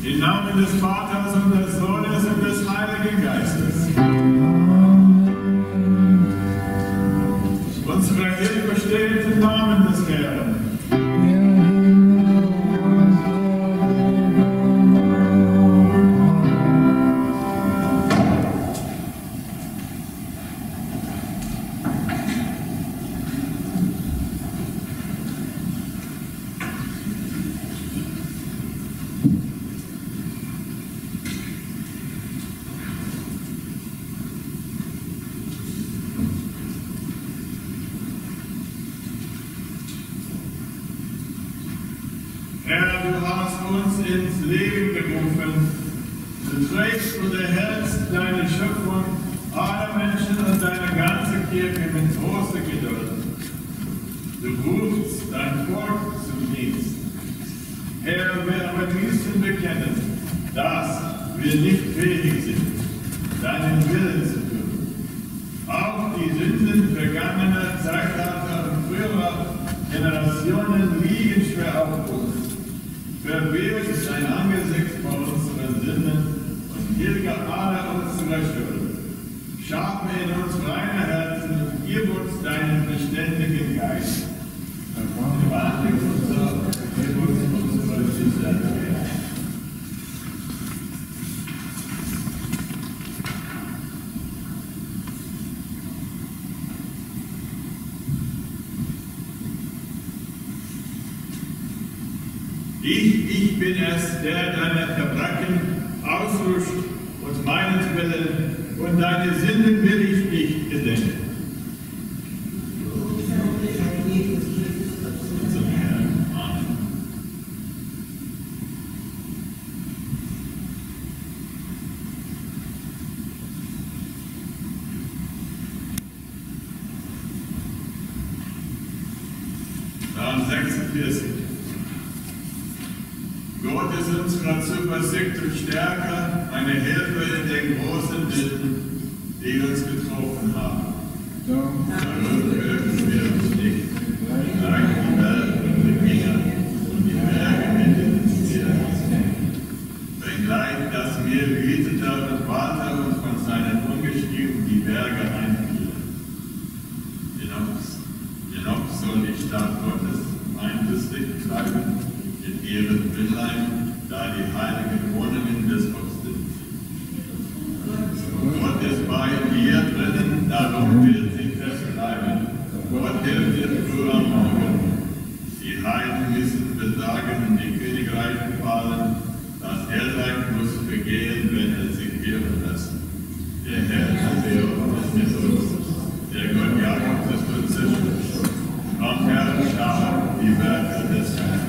Im Namen des Vaters und des Sohnes und des Heiligen Geistes. Unsere Hilfe steht im Namen des Herrn. Herr, du hast uns ins Leben gerufen. Du trägst und erhältst deine Schöpfung, alle Menschen und deine ganze Kirche mit großer Geduld. Du rufst dein Volk zum Dienst. Herr, wir aber müssen bekennen, dass wir nicht fähig sind, deinen Willen zu tun. Auch die Sünden vergangener Zeitalter und früherer Generationen liegen schwer auf uns. Verbirg dein Angesicht vor unseren Sünden und tilge alle unsere Schuld. Schaffe in uns reine Herzen und gib uns deinen beständigen Geist. Verwandle unser, gib uns unsere Sünden. Ich bin es, der deine Verbrechen auslöscht und meinetwillen, und deine Sünden will ich nicht gedenken. Zum Herrn. Amen. Psalm 46. Gott ist unsere Zuversicht und Stärke, eine Hilfe in den großen Nöten, die uns getroffen haben. Darum fürchten wir uns nicht, gleich die Welt und die Finger und die Berge mit den Tieren. Wenngleich das Meer wütete und warte und von seinen Ungestüm die Berge einfielen. Dennoch soll die Stadt Gottes mein Licht bleiben, in ihren Willein, da die heiligen Wohnungen des Gottes sind. Gott ist bei ihr drinnen, darum wird sie festbleiben. Gott hilft ihr früh am Morgen. Die Heiden müssen besagen und die Königreiche fallen. Das Erdreich muss vergehen, wenn es sich irren lässt. Der Herr ist mit uns. Der Gott Jakobs ist uns Schutz. Komm, Herr, schau die Werke des Herrn.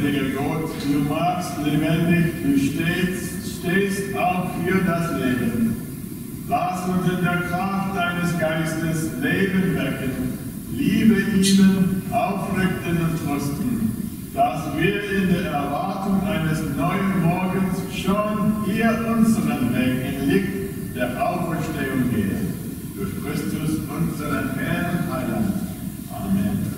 lebendiger Gott, du machst lebendig, du stehst auch für das Leben. Lass uns in der Kraft deines Geistes Leben wecken, Liebe ihnen, aufrichten und trösten, dass wir in der Erwartung eines neuen Morgens schon hier unseren Weg im Licht der Auferstehung gehen. Durch Christus, unseren Herrn und Heiland. Amen.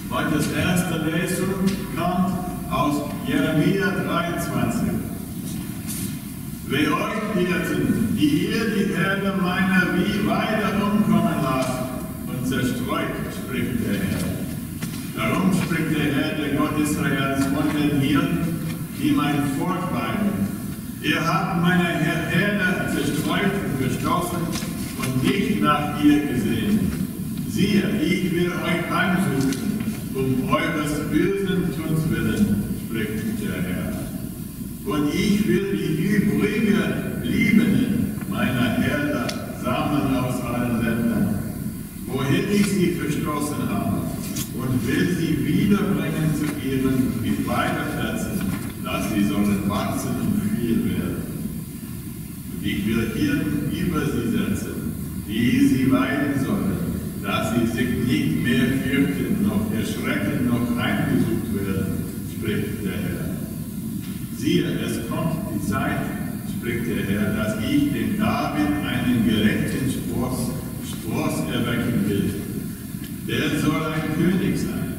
Gottes erste Lesung kommt aus Jeremia 23. Weh euch Hirten, die ihr die Herde meiner Weide umkommen lasst und zerstreut, spricht der Herr. Darum spricht der Herr, der Gott Israels, von den Hirten, die mein Volk weiden. Ihr habt meine Herde zerstreut und gestoßen und nicht nach ihr gesehen. Siehe, ich will euch heimsuchen, eures bösen Tuns willen, spricht der Herr. Und ich will die übrigen meiner Herde sammeln aus allen Ländern, wohin ich sie verstoßen habe, und will sie wiederbringen zu ihren Weideplätzen, dass sie sollen wachsen und viel werden. Und ich will Hirten über sie setzen, die sie weiden sollen, dass sie sich nicht mehr fürchten, noch erschrecken, noch heimgesucht werden, spricht der Herr. Siehe, es kommt die Zeit, spricht der Herr, dass ich dem David einen gerechten Spross erwecken will. Der soll ein König sein,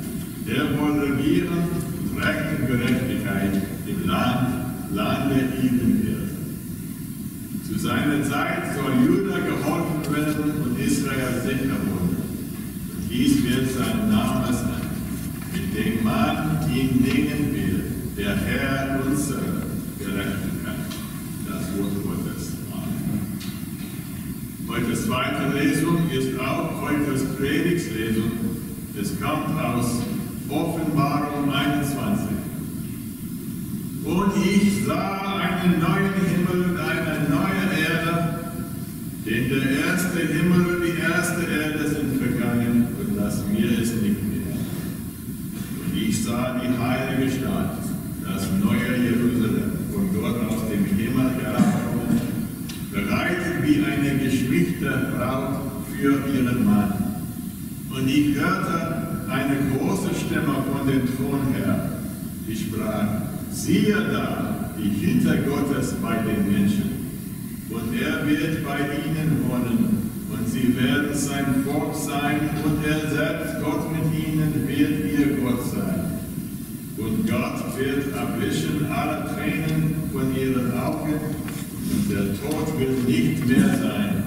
der wohl regieren und Recht und Gerechtigkeit im Lande üben wird. Zu seiner Zeit soll Juda geholfen werden und Israel sicher wohnen. Und dies wird sein Name sein, mit dem man ihn dingen will, der Herr unserer Gerechtigkeit. Das Wort Gottes. Amen. Heute zweite Lesung ist auch Gottes Predigtslesung. Es kommt aus Offenbarung 21. Und ich sah einen neuen Himmel und eine neue Erde, denn der erste Himmel und die erste Erde sind vergangen und das Meer ist nicht mehr. Und ich sah die heilige Stadt, das neue Jerusalem, von dort aus dem Himmel herabkommen, bereitet wie eine geschmückte Braut für ihren Mann. Und ich hörte eine große Stimme von dem Thron her, die sprach: Siehe da, die Güter Gottes bei den Menschen, und er wird bei ihnen wohnen, und sie werden sein Volk sein, und er selbst, Gott mit ihnen, wird ihr Gott sein. Und Gott wird abwischen alle Tränen von ihren Augen, und der Tod wird nicht mehr sein.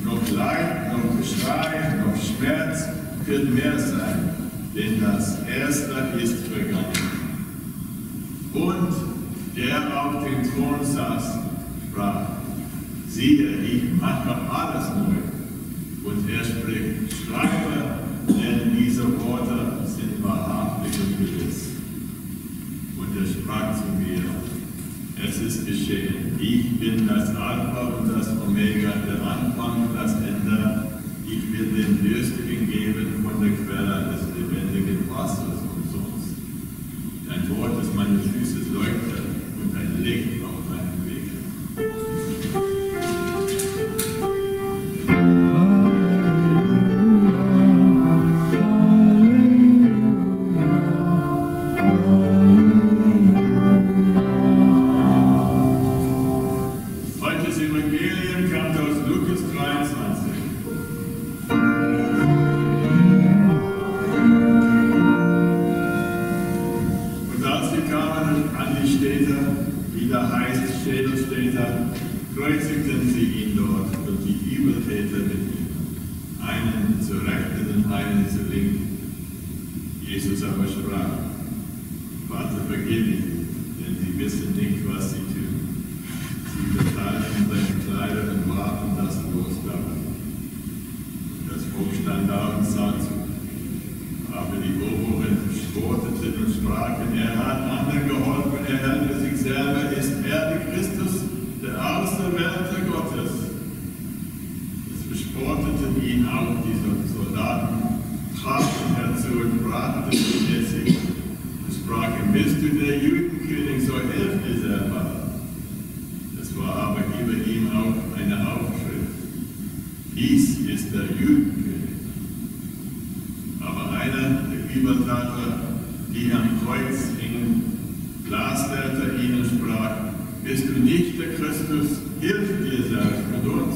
Noch Leid, noch Geschrei, noch Schmerz wird mehr sein, denn das Erste ist vergangen. Und der auf dem Thron saß, sprach: Siehe, ich mache alles neu. Und er spricht: Schreibe, denn diese Worte sind wahrhaftig und gewiss. Und er sprach zu mir: Es ist geschehen. Ich bin das Alpha und das Omega, der Anfang und das Ende. Ich will den Dürstigen geben von der Quelle des lebendigen Wassers umsonst. Dein Wort ist meine Füße Leuchte und ein Licht auf meinem Weg. Heute Evangelium kommt aus Lukas 23. Wie da heißt, Schädelstädter, kreuzigten sie ihn dort und die Übeltäter mit ihm, einen zur Rechten und einen zur Linken. Jesus aber sprach: Vater, vergib ihnen, denn sie wissen nicht, was sie tun. Sie verteilten seine Kleider und warfen das Los davon. Das Volk stand da und sah zu. Aber die Oberen spotteten und sprachen, er hat anderen geholfen, er helfe sich selber, ist er der Christus, der Auserwählte Gottes. Es bespotteten ihn auch die Soldaten, traten herzu und brachten ihn Essig und sprachen, bist du der Judenkönig, so hilf dir selber. Es war aber über ihm auch eine Aufschrift, dies ist der Judenkönig. Aber einer der Übertäter, die am Kreuz hingen, lasterte ihn und sprach, bist du nicht der Christus, hilf dir selbst mit uns.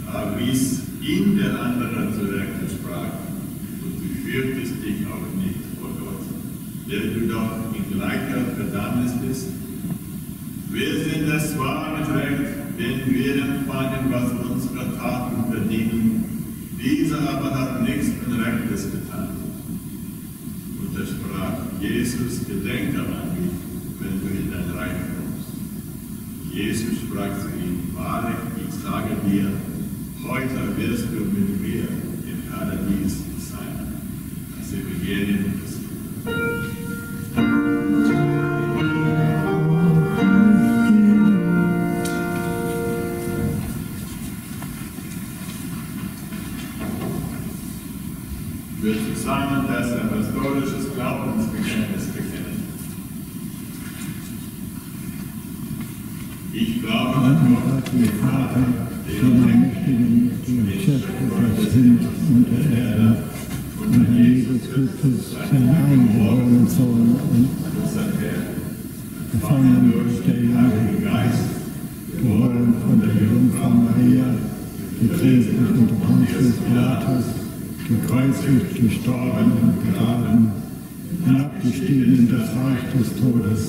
Da wies ihn der andere zurecht und sprach, und du fürchtest dich auch nicht vor Gott, der du doch in gleicher Verdammnis bist. Wir sind das wahre Recht, denn wir empfangen, was unsere Taten verdienen. Dieser aber hat nichts Unrechtes getan. Und er sprach, Jesus, gedenke an mich, wenn du in dein Reich kommst. Jesus sprach zu ihm, wahrlich, ich sage dir, heute wirst du mit mir im Paradies sein. Das Evangelium des wir zusammen das apostolisches Glaubensbekenntnis bekennen. Ich glaube an Gott, den Vater, den Allmächtigen, den Schöpfer des Himmels und der Erde, und an Jesus Christus, seinen eingeborenen Sohn, gefangen durch den Heiligen Geist, geboren von der Jungfrau Maria, gekränkt unter Pontius Pilatus, gekreuzigt, gestorben und begraben, hinabgestiegen in das Reich des Todes,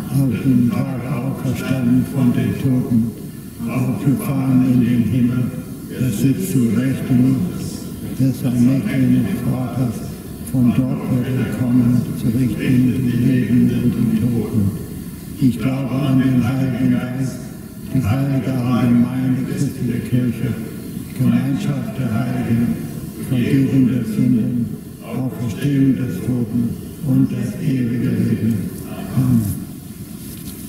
auf dem Tag auferstanden von den Toten, aufgefahren in den Himmel, der sitzt zu Rechten des allmächtigen Vaters, von dort wird er kommen, zu richten die Lebenden und die Toten. Ich glaube an den Heiligen Geist, die heilige allgemeine christliche Kirche, Gemeinschaft der Heiligen, Vergebung der Sünden, Auferstehung des Toten und das ewige Leben. Amen.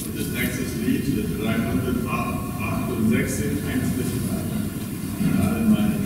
Und das nächste Lied, 368, einzelne Sprache. An allen meinen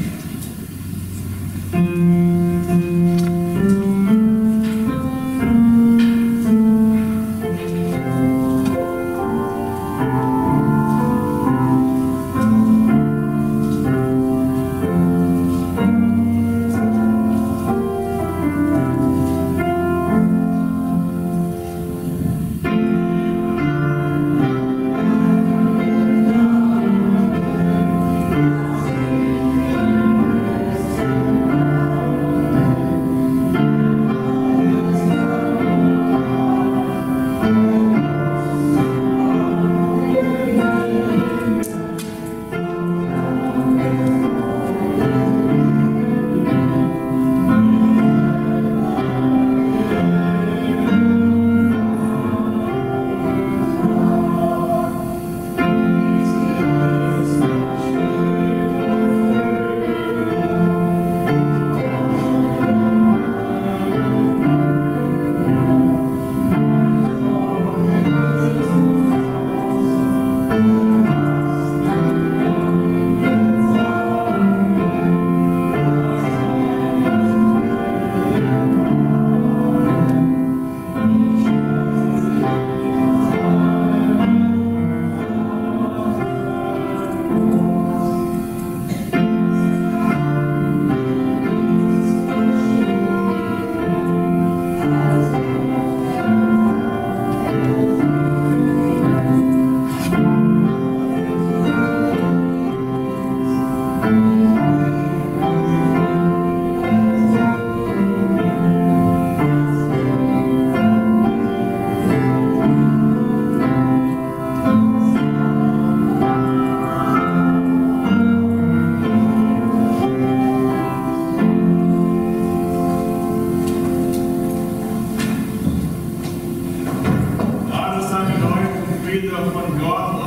Friede von Gott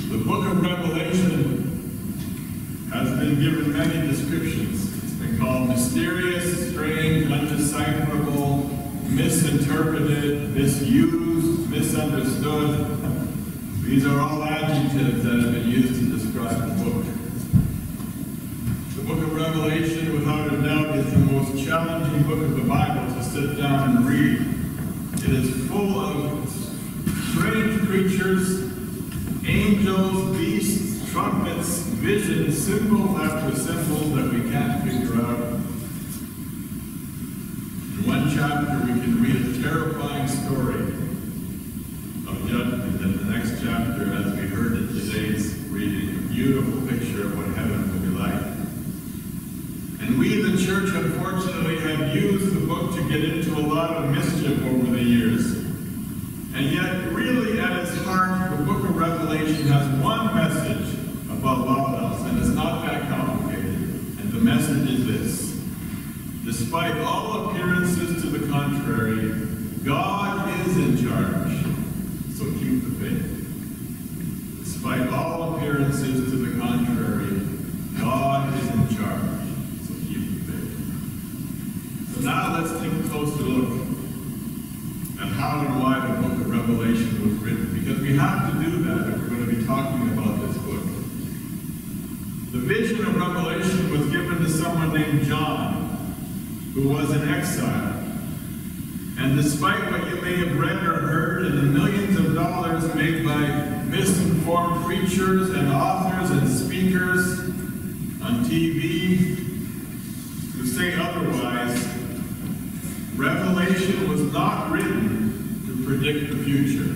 The book of Revelation has been given many descriptions. It's been called mysterious, strange, undecipherable, misinterpreted, misused, misunderstood. These are all adjectives that have been used to describe the book. The book of Revelation, without a doubt, is the most challenging book of the Bible to sit down and read. It is full of strange creatures, angels, beasts, trumpets, visions, symbol after symbol that we can't figure out. In one chapter, we can read a terrifying story of judgment, and the next chapter, as we heard in today's reading, a beautiful picture of what heaven will be like. And we, the church, unfortunately, have used the book to get into a lot of mischief over the years. And yet, really, at its heart, the book of Revelation has one message above all else, and it's not that complicated. And the message is this: despite all appearances to the contrary, God is in charge, so keep the faith. Despite all appearances to the contrary, God is in charge, so keep the faith. So now let's take a closer look at how and why the book of Revelation was written, because we have to do that if we're going to be talking about this book. The vision of Revelation was given to someone named John, who was in exile. And despite what you may have read or heard and the millions of dollars made by misinformed preachers and authors and speakers on TV who say otherwise, Revelation was not written to predict the future.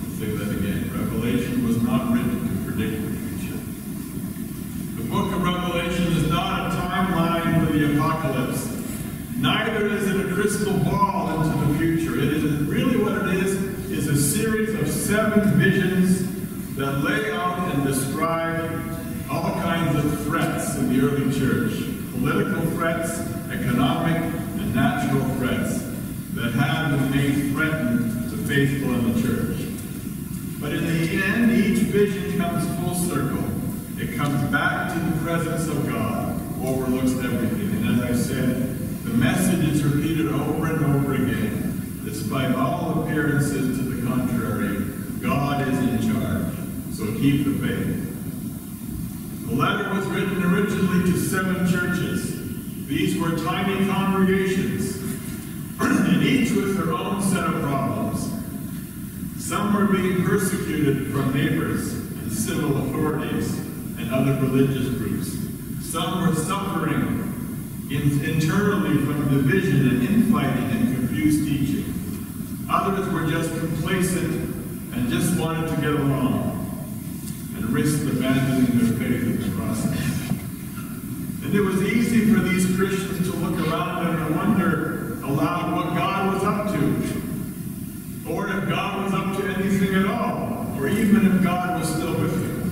I'll say that again. Revelation was not written to predict the future. The book of Revelation is not a timeline for the apocalypse. Neither is it a crystal ball into the future. It is really what it is a series of 7 visions that lay out and describe all kinds of threats in the early church. Political threats, economic, and natural threats that have and may threaten the faithful in the church. But in the end, each vision comes full circle. It comes back to the presence of God, who overlooks everything. And as I said, the message is repeated over and over again. Despite all appearances to the contrary, God is in charge. So keep the faith. The letter was written originally to 7 churches. These were tiny congregations, and each with their own set of problems. Some were being persecuted from neighbors and civil authorities and other religious groups. Some were suffering internally from division and infighting and confused teaching. Others were just complacent and just wanted to get along and risked abandoning their faith in the process. And it was easy for these Christians to look around them and wonder aloud what God was up to, or if God was up to anything at all, or even if God was still with them.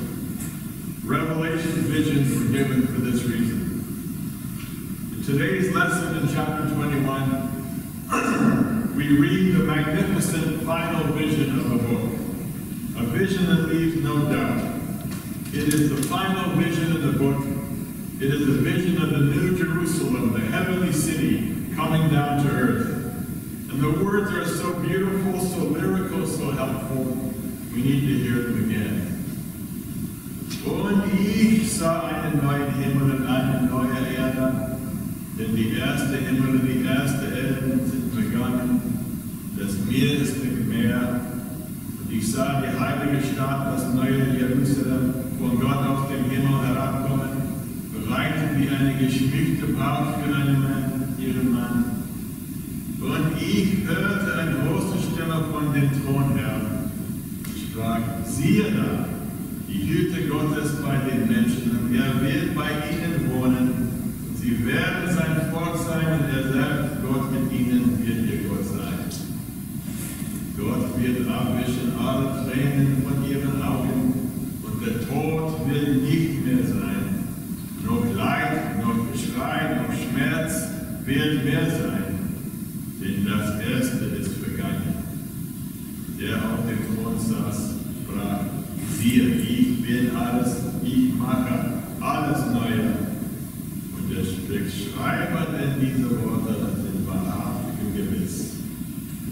Revelation visions were given for this reason. In today's lesson in chapter 21, we read the magnificent final vision of a book, a vision that leaves no doubt. It is the final vision of the book. It is the vision of the New Jerusalem, the heavenly city, coming down to earth. And the words are so beautiful, so lyrical, so helpful, we need to hear them again. Und ich sah einen neuen Himmel und eine neue Erde, denn die erste Himmel und die erste Erde sind vergangen, das Meer ist nicht mehr. Und ich sah die heilige Stadt, das neue Jerusalem, von Gott aus dem Himmel herabkommen, bereitet wie eine geschmückte Braut für ihren Mann. Und ich hörte eine große Stimme von dem Thron her, die sprach: Siehe da, die Hütte Gottes bei den Menschen, und er wird bei ihnen wohnen. Und sie werden sein Volk sein, und er selbst, Gott mit ihnen, wird ihr Gott sein. Gott wird abwischen alle Tränen von ihren Augen, und der Tod wird nicht mehr sein. Noch Leid, noch Geschrei, noch Schmerz wird mehr sein, denn das Erste ist vergangen. Der auf dem Thron saß, sprach, siehe, ich bin alles, ich mache alles Neue. Und der Schreiber denn diese Worte sind wahrhaftig und gewiss.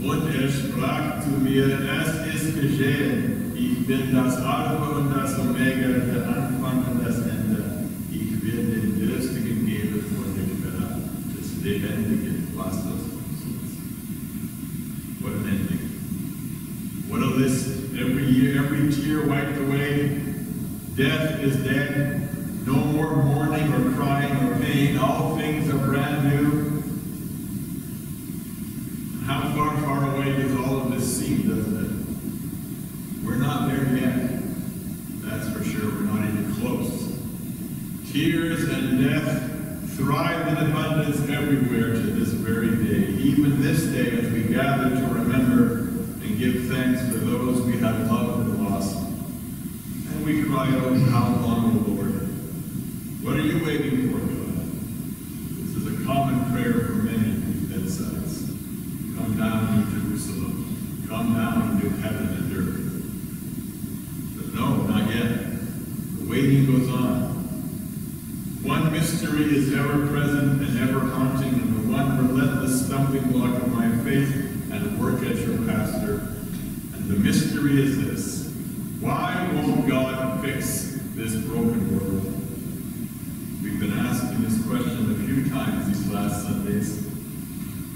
Und sprach zu mir, es ist geschehen, ich bin das Alpha und das Omega, der Anfang und das Ende. Ich will den Dürstigen geben von der Quelle des lebendigen Wassers. What an ending. What a list. Every year, every tear wiped away. Death is dead. No more mourning or crying or pain. All things are brand new. How far, far away does all of this seem, doesn't it? We're not there yet. That's for sure. We're not even close. Tears and death thrive in abundance everywhere to this very day. Even this day, as we gather to remember and give thanks for those we have loved and lost. And we cry out, how long, O Lord? What are you waiting for, God? This is a common prayer for many bedsides. Come down to Jerusalem. Come down to heaven and earth. But no, not yet. The waiting goes on. One mystery is ever present and ever haunting, and the one relentless stumbling block of my faith and work as your pastor. And the mystery is this: why won't God fix this broken world? We've been asking this question a few times these last Sundays.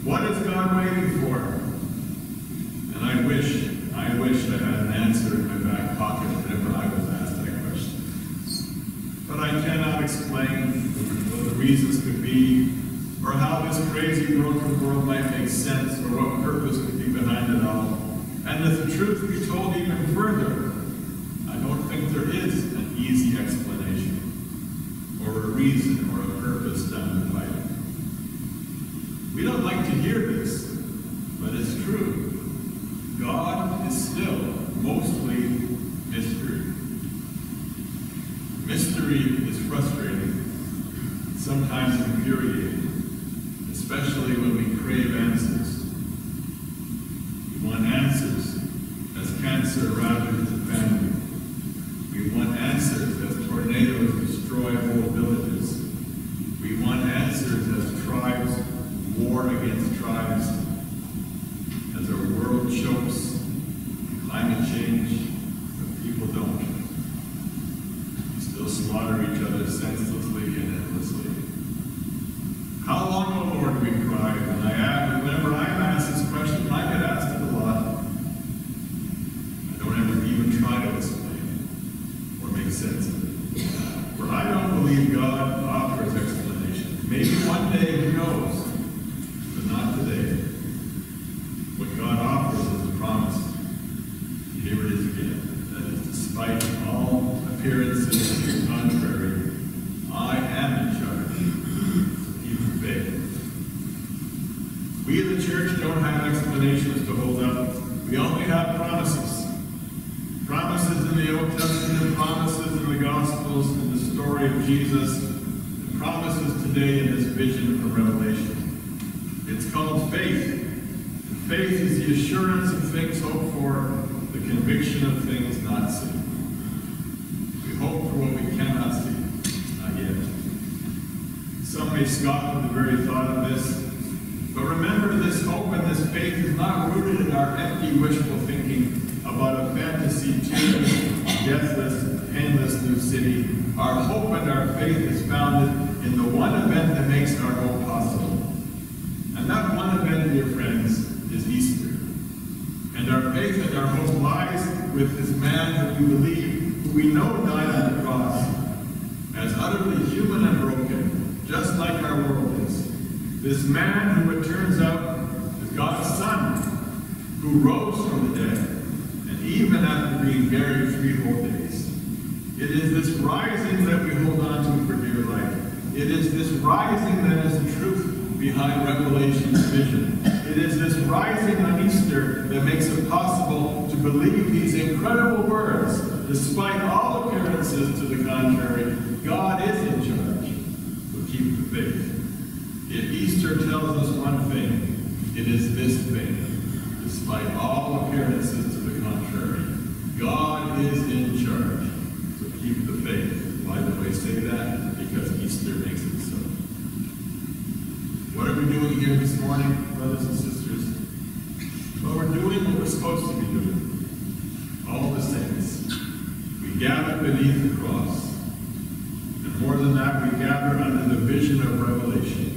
What is God waiting for? And I wish I had an answer in my back pocket whenever I was asked that question. But I cannot explain what the reasons could be, or how this crazy broken world might make sense, or what purpose could be behind it all. And if the truth be told even further, I don't think there is an easy explanation, or a reason, or a purpose down the pipe. We don't like to hear this, but it's true. God is still mostly mystery. Mystery is frustrating, sometimes infuriating, especially when we crave answers. We want answers as cancer ravages a family. We want answers as tornadoes destroy whole villages. We want answers as tribes war against tribes, as our world chokes climate change, but people don't. We still slaughter each other senselessly and endlessly. How long, O Lord, we cry, and whenever I'm asked this question, I get asked it a lot. I don't ever even try to explain or make sense of it. For I don't believe God offers explanation. Maybe one day, who knows? But not today. What God offers is a promise. Here it is again. That is, despite all appearances to the contrary, I am in charge. So keep the faith. We in the church don't have explanations to hold up. We only have promises. Promises in the Old Testament, promises in the Gospels, in the story of Jesus, and promises today in this vision from Revelation. It's called faith. And faith is the assurance of things hoped for, the conviction of things not seen. We hope for what we cannot see, not yet. Some may scoff at the very thought of this, but remember, this hope and this faith is not rooted in our empty wishful thinking about a fantasy, tearless, deathless, painless new city. Our hope and our faith is founded in the one event that makes our hope possible. And that one event, dear friends, is Easter. And our faith and our hope lies with this man who we believe, who we know died on the cross, as utterly human and broken, just like our world is. This man who, it turns out, is God's Son, who rose from the dead, and even after being buried 3 whole days. It is this rising that we hold on to for dear life. It is this rising that is the truth behind Revelation's vision. It is this rising on Easter that makes it possible to believe these incredible words. Despite all appearances to the contrary, God is in charge. So keep the faith. If Easter tells us one thing, it is this thing. Despite all appearances to the contrary, God God is in charge. So keep the faith. Why do I say that? Because Easter makes it so. What are we doing here this morning, brothers and sisters? Well, we're doing what we're supposed to be doing. All the saints. We gather beneath the cross. And more than that, we gather under the vision of Revelation.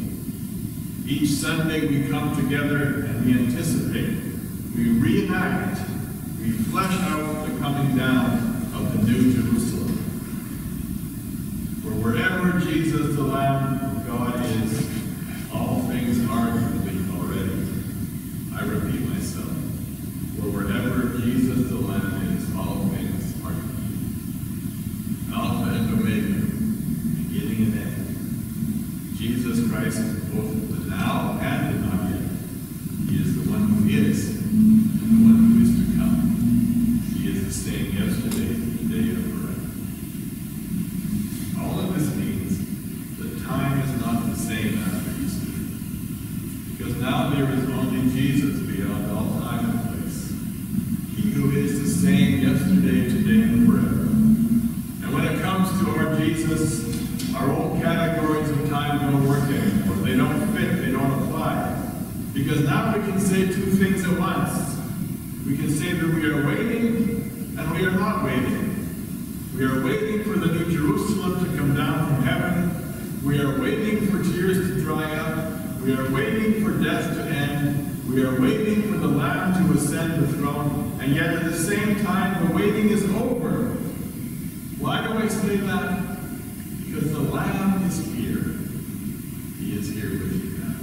Each Sunday we come together and we anticipate. We reenact. We flesh out the coming down of the New Jerusalem. For wherever Jesus the Lamb of God is, all things are complete already. I repeat myself. For wherever Jesus the Lamb is, all things are complete. Alpha and Omega, beginning and end. Jesus Christ is both the now and the not yet. He is the one who is, and the one who is to come. He is the same yesterday, today, and forever. All of this means that time is not the same after Easter. Because now there is only Jesus beyond all time and place. He who is the same yesterday, today, and forever. And when it comes to our Jesus, our old categories of time don't work anymore. They don't fit, they don't apply. Because now we can say two things at once. We can say that we are waiting and we are not waiting. We are waiting for the New Jerusalem to come down from heaven. We are waiting for tears to dry up. We are waiting for death to end. We are waiting for the Lamb to ascend the throne. And yet at the same time, the waiting is over. Why do I say that? Because the Lamb is here. He is here with you now.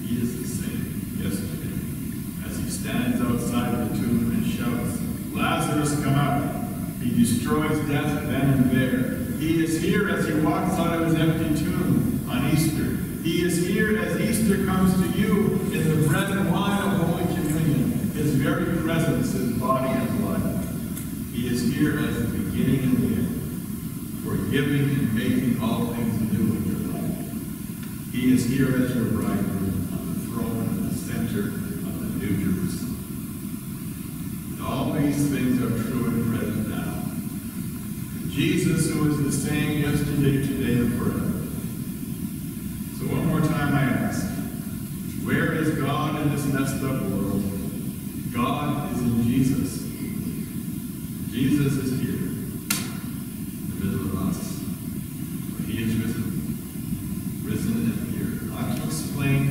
He is the same yesterday. As he stands outside the tomb and shouts, "Lazarus, come out." He destroys death then and there. He is here as he walks out of his empty tomb on Easter. He is here as Easter comes to you in the bread and wine of Holy Communion. His very presence is body and blood. He is here as the beginning and the end, forgiving and making all things new in your life. He is here as your bridegroom on the throne in the center of the New Jerusalem. And all these things are true and present now. And Jesus, who is the same yesterday, today, and forever. So one more time I ask, where is God in this messed up world? God is in Jesus. Jesus is here. He is risen and here, not to explain,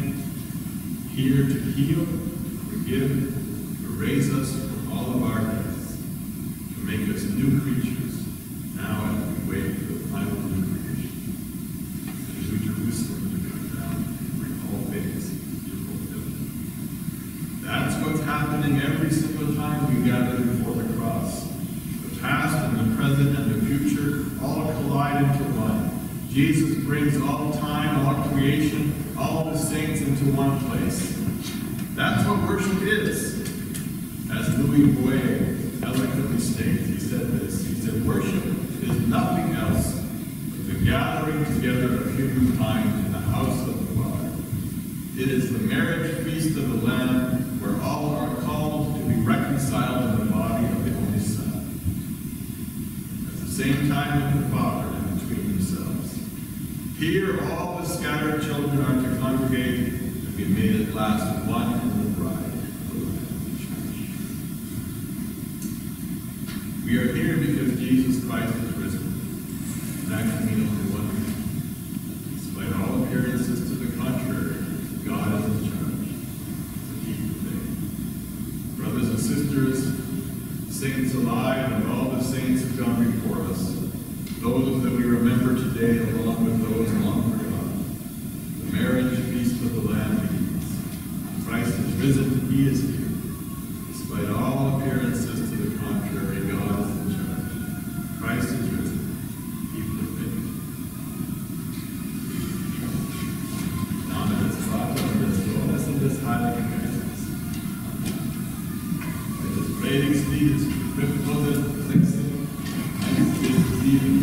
here to heal, forgive, to raise us from all of our deaths, to make us new creatures, now as we wait for the final new creation, the New Jerusalem to come down and bring all things to fulfillment. That's what's happening every single time we gather before the cross. The past and the present and the future all collide into one. Jesus brings all time, all creation, all the saints into one place. That's what worship is. As Louis Boyer eloquently states, he said this. He said, worship is nothing else but the gathering together of humankind in the house of the Father. It is the marriage feast of the Lamb where all are called to be reconciled in the body of the only Son. At the same time with the Father and between themselves. Here all the scattered children are to congregate and be made at last one in the bride of the Lamb Church. We are here because Jesus Christ is risen. And that can mean only one thing. Despite all appearances to the contrary, God is in charge. So keep the faith. Brothers and sisters, saints alive and all the saints who have gone before us, those that we remember today along with those long forgotten, the marriage feast of the Lamb begins. Christ is risen, he is here. Despite all appearances to the contrary, God is in charge. Christ is risen. Keep the faith. Now that it's brought on this Lord, in this highly presence. It is great steeds, fifth-footed, sixth, and Stephen.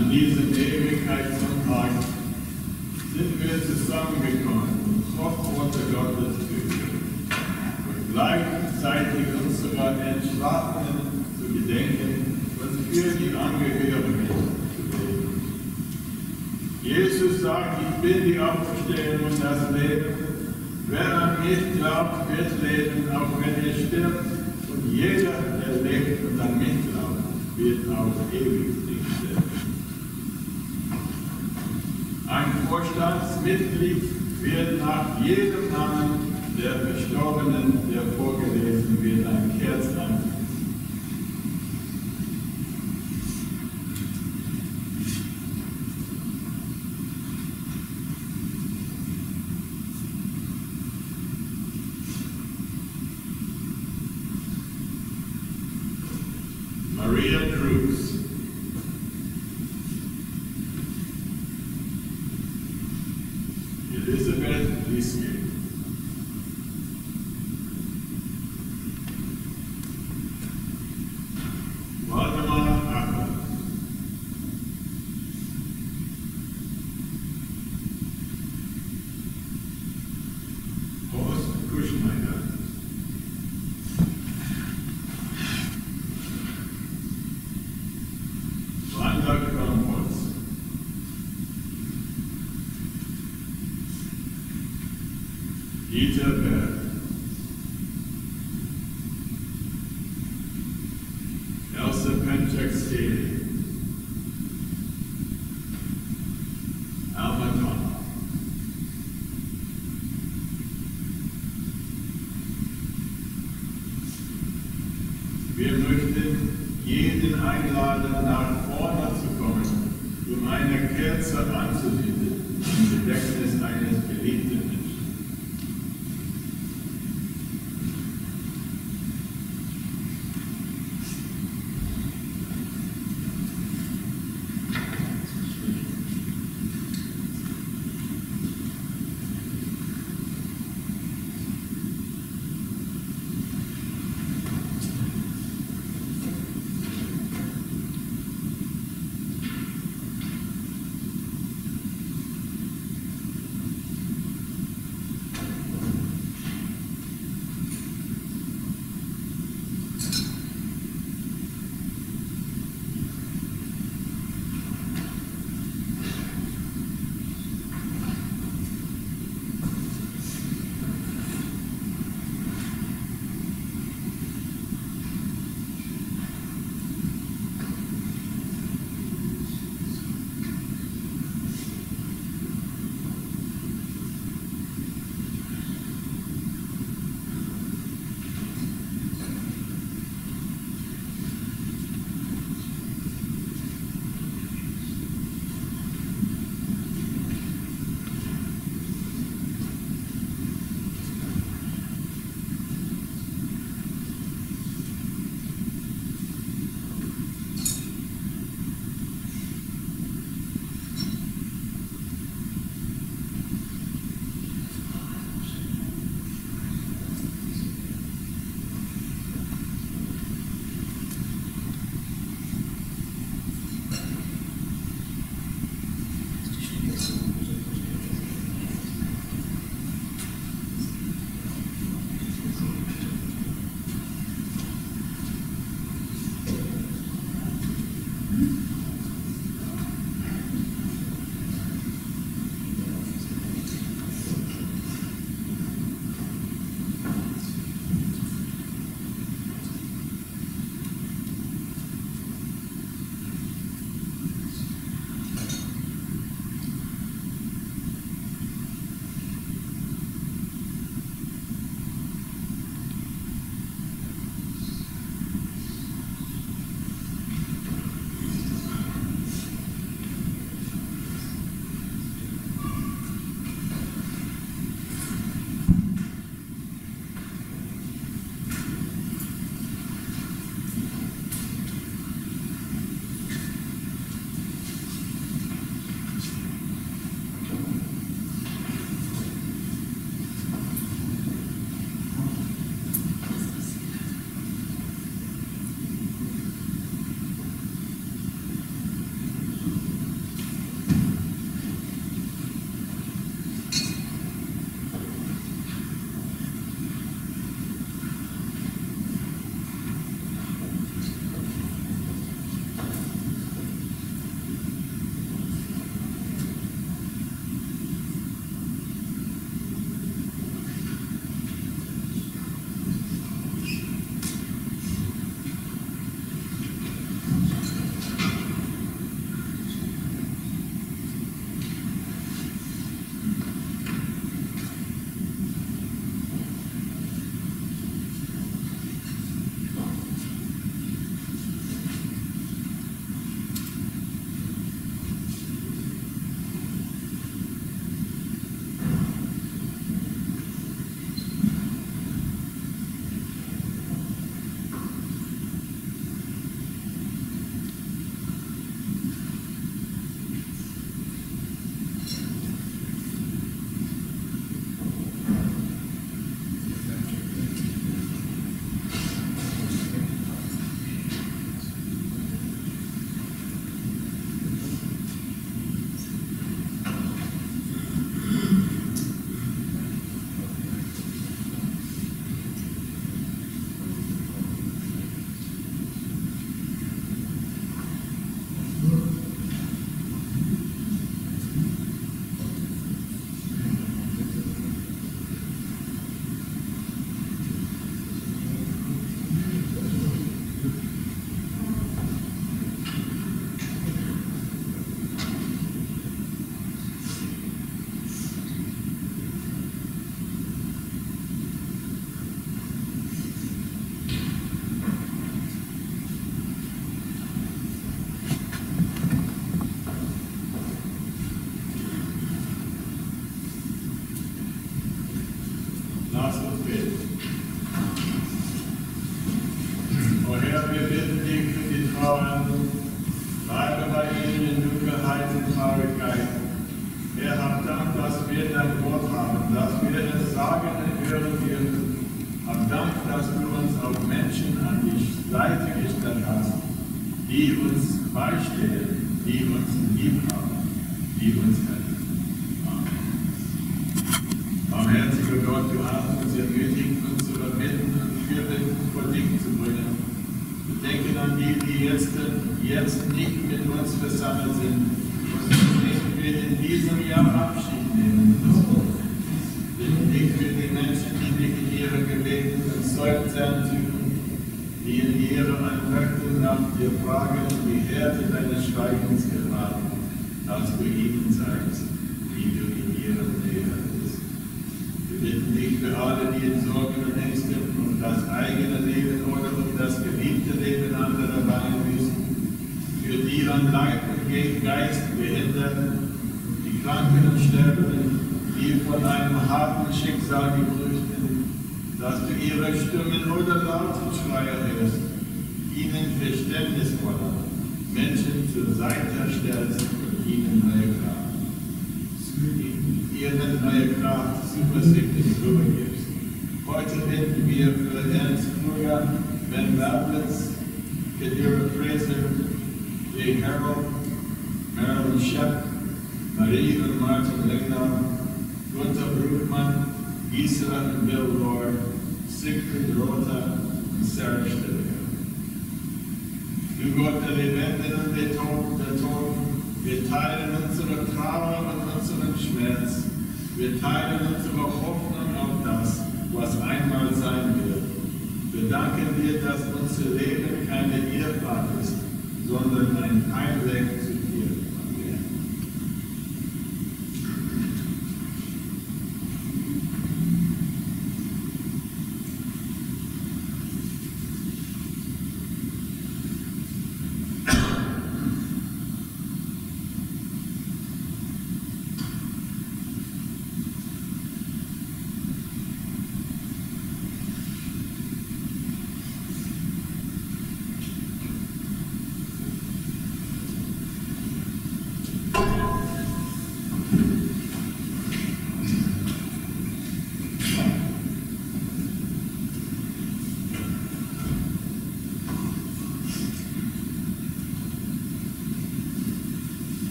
An diesem Ewigkeitssonntag sind wir zusammengekommen, um Worte Gottes zu hören und gleichzeitig unserer Entschlafenen zu gedenken und für die Angehörigen zu beten. Jesus sagt, ich bin die Auferstehung und das Leben. Wer an mich glaubt, wird leben, auch wenn er stirbt. Und jeder, der lebt und an mich glaubt, wird auch ewig nicht sterben. Ein Vorstandsmitglied wird nach jedem Namen der Verstorbenen, der vorgelesen wird, ein Kerz anzünden. Maria Cruz. Elizabeth Liske. Waldemar Acker. Horst Kuschmeier. Wanda Kornholz. Dieter Berg. Elsa Penchak-Staley. Alma Tom. Wir möchten jeden einladen, nach vorne zu kommen, um eine Kerze anzuzünden, im Gedächtnis eines geliebten Menschen. dass wir dein Wort haben, dass wir es sagen und hören dürfen. Hab Dank, dass du uns auch Menschen an die Seite gestellt hast, die uns beistehen, die uns lieb haben, die uns helfen. Amen. Barmherziger Gott, du hast uns ermutigt, unsere Bitten und Fürbitten vor dich zu bringen. Wir denken an die, die jetzt nicht mit uns versammelt sind, und denen wir in diesem Jahr Abschied nehmen müssen. Bitten dich für die Menschen, die dich in ihren Gebeten und Seufzern suchen, die in ihrer Anfechtung nach dir fragen und die Härte deines Schweigens geraten, dass du ihnen zeigst, wie du in ihrem Nähe bist. Wir bitten dich für alle, die in Sorgen und Ängsten um das eigene Leben oder um das geliebte Leben anderer bangen müssen, für die an Leib und Geist Behinderten, die Kranken und Sterbenden, die von einem harten Schicksal geprüft sind, dass du ihre Stimmen oder lauten Schreier hörst, ihnen verständnisvoller Menschen zur Seite stellst und ihnen neue Kraft, zuversichtlich rübergibst. Heute bitten wir für Ernst Kruger, Ben Bablitz, Kadira Fraser, Jay Harold, Marilyn Shepp, Marie und Martin Legner, Gunther Bruckmann, Gisela und Bill Lord, Siegfried Rother und Sarah Stiller. Du Gott der Lebenden und der Toten, wir teilen unsere Trauer und unseren Schmerz. Wir teilen unsere Hoffnung auf das, was einmal sein wird. Wir danken dir, dass unser Leben keine Irrfahrt ist, sondern ein Heimweg zu dir. Amen.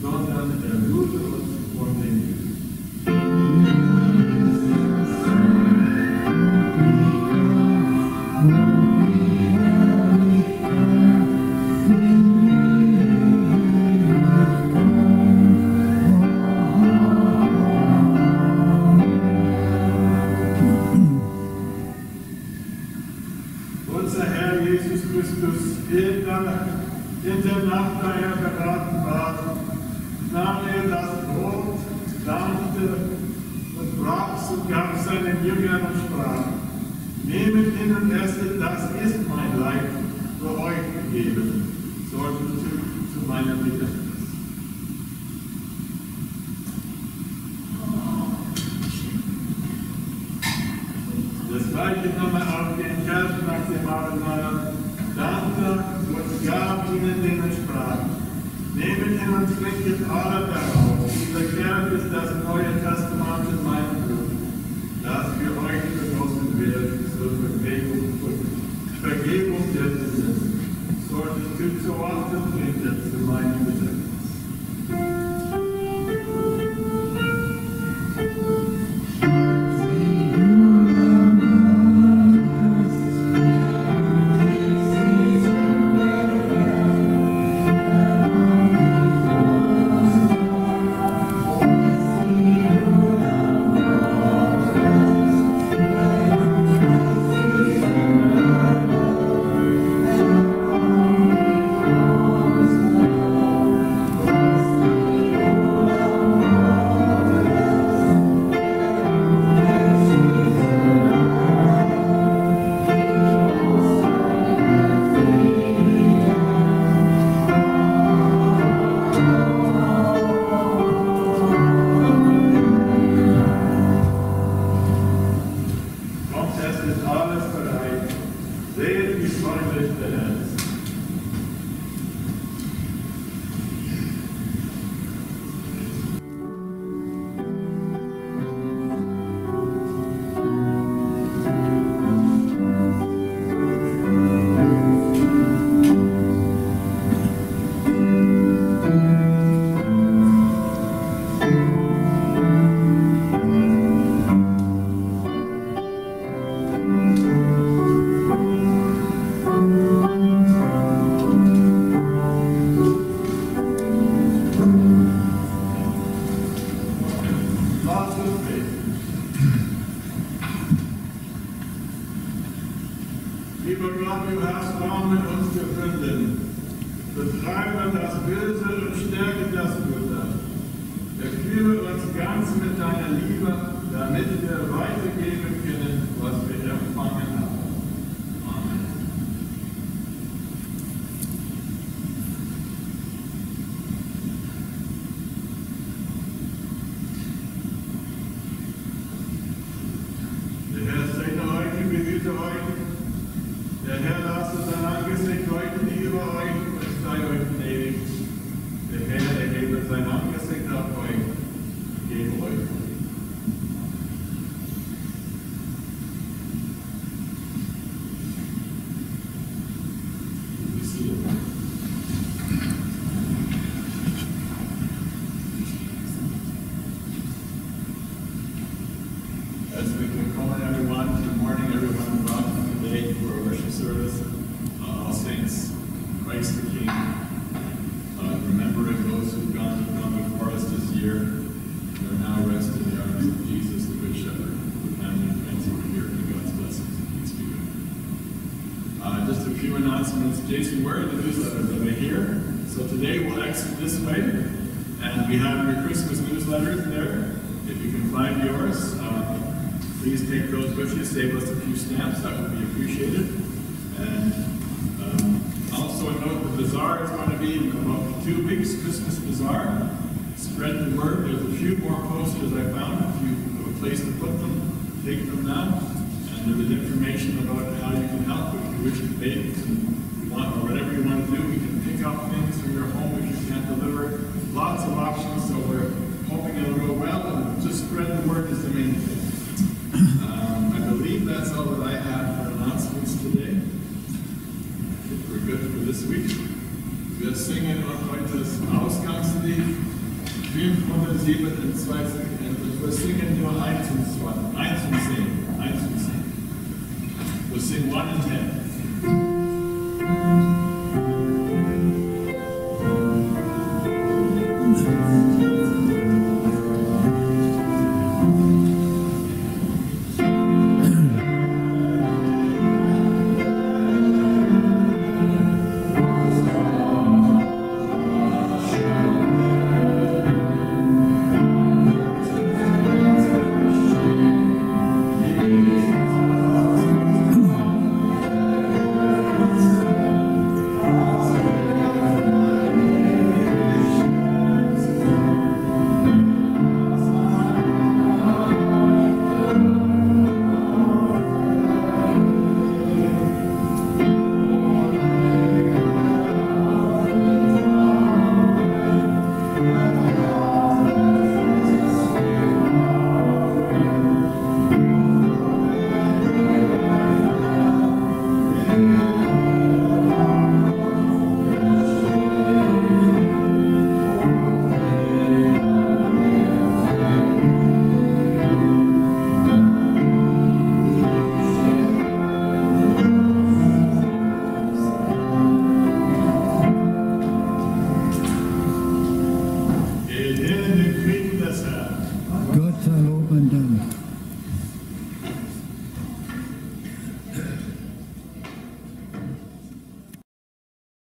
sondern erlöse uns von den Übel. Unser Herr Jesus Christus, in der Nacht, da er beraten war, nahm er das Brot, dankte und brach es und gab seinen Jüngern und sprach: Nehmet hin und esset, das ist mein Leib, für euch gegeben. Sorgt zu meiner Gedächtnis. Das Gleiche nahm er auf den Kelch nach dem Abendmahl, dankte und gab ihnen den und sprach: Nehmet hin und trinket alle daraus. Dieser Kelch ist das Neue Testament in meinem Blut, das für euch vergossen wird zur Vergebung der Sünden. Solltet so oft und trinket zu meinem Gedächtnis. Lieber Gott, du hast Raum mit uns gefunden. Betreibe das Böse und stärke das Gute. Erfülle uns ganz mit deiner Liebe, damit wir weitergeben können, was wir empfangen haben. Amen. Der Herr segne euch und behüte euch. Der Herr lasse sein Angesicht leuchten über euch und sei euch gnädig. Der Herr erhebe sein Angesicht auf euch und gebe euch Frieden. Herzlich willkommen, everyone. Good morning, everyone. Welcome today for our worship service. All saints, Christ the King. Remembering those who've gone before us this year, who are now resting in the arms of Jesus, the Good Shepherd. The family and friends who are here, and God's blessings and peace be with you. Just a few announcements. Jason, where are the newsletters? Are they here? So today we'll exit this way, and we have your Christmas newsletters there. If you can find yours, please take those with you. Save us a few stamps. That would be appreciated. And also note the bazaar is going to be in about 2 weeks, Christmas bazaar. Spread the word. There's a few more posters I found. If you have a place to put them, take them now. And there's information about how you can help if you wish to bake and you want, or whatever you want to do. We can pick up things from your home if you can't deliver. Lots of options, so we're hoping it'll go well. And just spread the word is the main thing. I believe that's all that I have for announcements today. I think we're good for this week. We'll sing singen heute das Ausgangslied 527. Wir singen nur 1 und 10. 1 und 10. We'll sing 1 and 10.